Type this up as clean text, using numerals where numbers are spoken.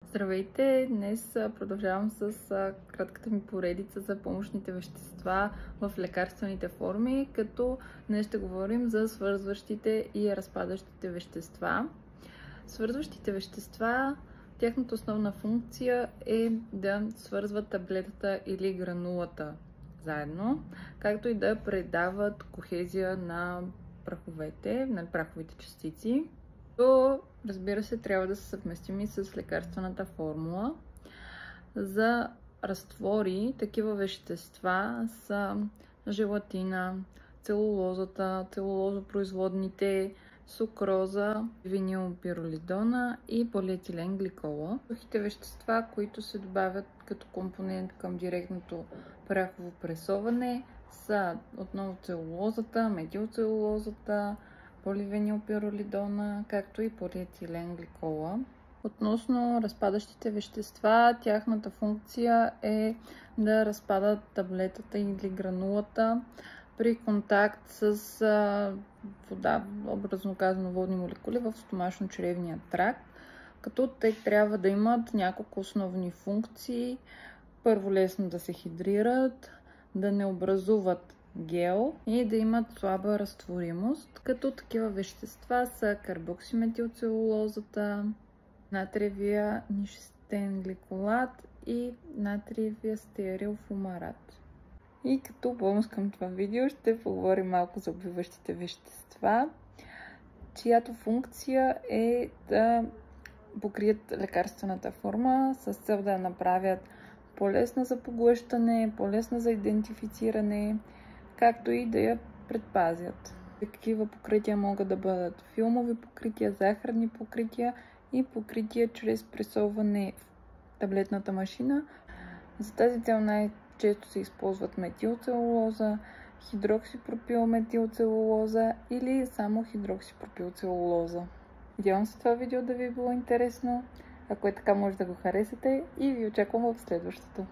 Здравейте! Днес продължавам с кратката ми поредица за помощните вещества в лекарствените форми, като днес ще говорим за свързващите и разпадащите вещества. Свързващите вещества, тяхната основна функция е да свързват таблетата или гранулата заедно, както и да предават кохезия на праховите частици. То, разбира се, трябва да са съвместими с лекарствената формула. За разтвори такива вещества са желатина, целулозата, целулозопроизводните, сукроза, винилпиролидона и полиетиленгликола. Сухите вещества, които се добавят като компонент към директното прахово пресоване, са отново целулозата, метилцелулозата, поливинилпиролидона, както и полиетиленгликола. Относно разпадащите вещества, тяхната функция е да разпадат таблетата или гранулата при контакт с вода, образно казано водни молекули в стомашно-чревния тракт, като те трябва да имат няколко основни функции. Първо, лесно да се хидрират, да не образуват гел и да имат слаба разтворимост, като такива вещества са карбоксиметилцелулозата, натриевия нишестен гликолат и натриевия стеарилфумарат. И като бонус към това видео ще поговорим малко за убиващите вещества, чиято функция е да покрият лекарствената форма с цел да я направят по-лесна за поглъщане, по-лесна за идентифициране, както и да я предпазят. Такива покрития могат да бъдат филмови покрития, захарни покрития и покрития чрез пресоване в таблетната машина. За тази цел най-често се използват метилцелулоза, хидроксипропилметилцелулоза или само хидроксипропилцелулоза. Надявам се това видео да ви е било интересно. Ако е така, може да го харесате и ви очаквам в следващото.